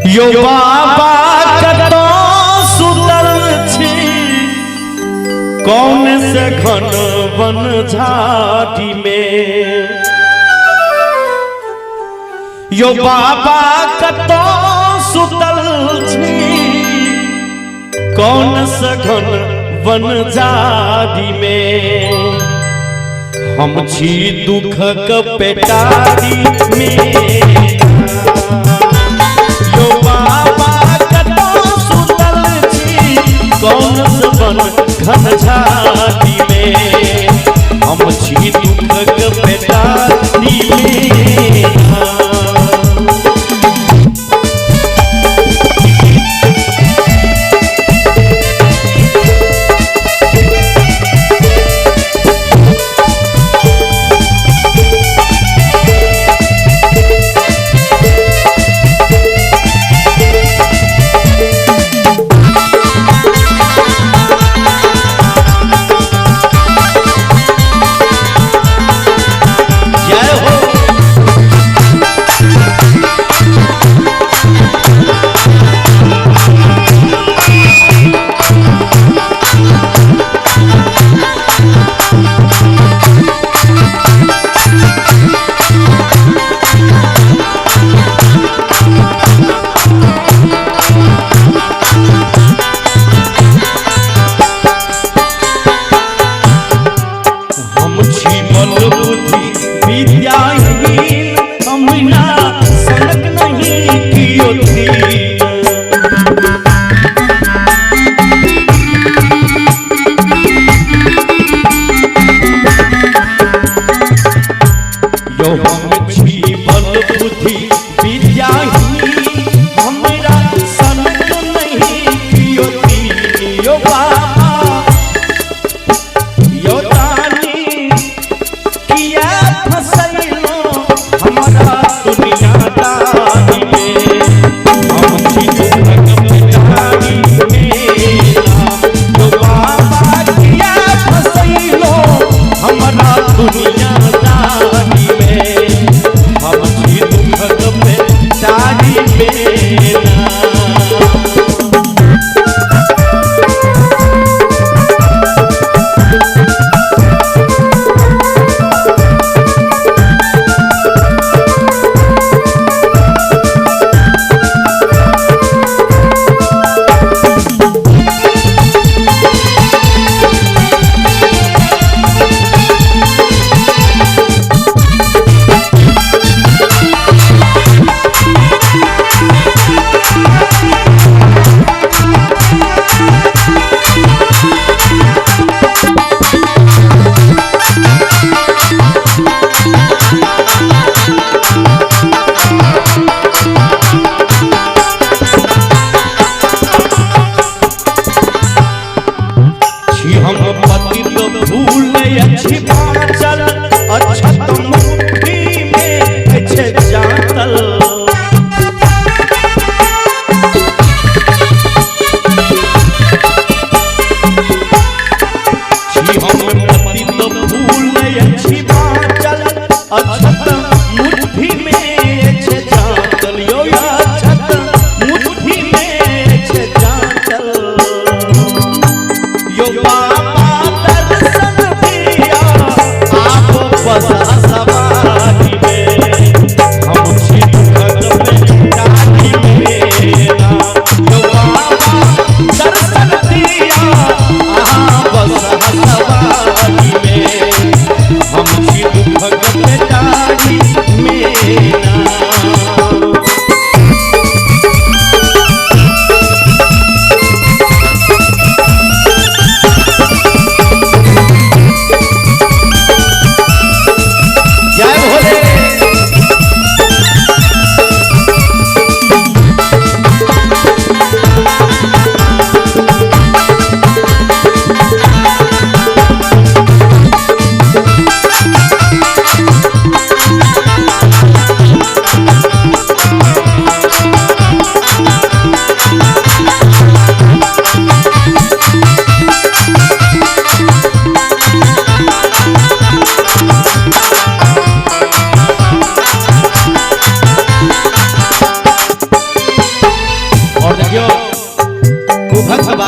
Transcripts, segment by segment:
यो बाबा कतो सुतल छी कौन से घन वन झाड़ी में। यो बाबा कतो सुतल छी कौन से घन वन झाड़ी में। हम छी दुखक पेटारी में। यो बाबा कतो सुतल छी कौन से वन घन झाड़ी में। हम छी दुखक पेटारी में।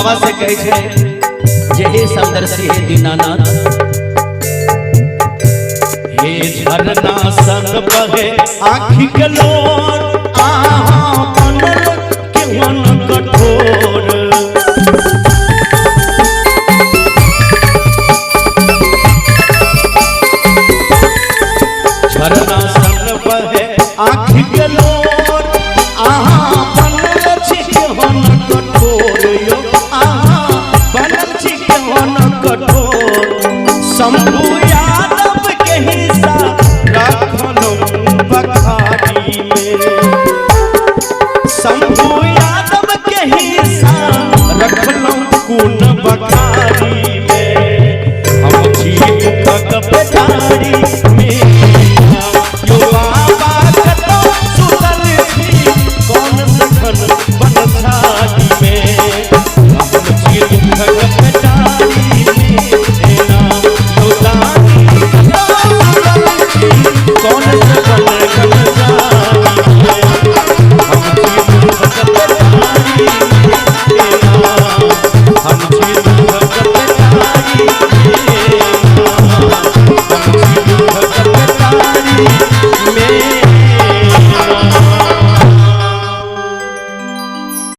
बाबा से कहे छे जे हे समदर्शी हे दीनानाथ, हे झरना सन बहे आँखि के लोर, आहा बनल केहन कठोर। झरना सन बहे आँखि के लोर, आहा बनल छी केहन कठोर यो, आहा बनल छी केहन कठोर। शंभु यादव के हिस्सा रखलौं बखारी में, शंभु यादव के हिस्सा रखलौं कुन बखारी में। हम छी दुखक बेटारी में, यो बाबा कतौ सुतल छी, कौन सखन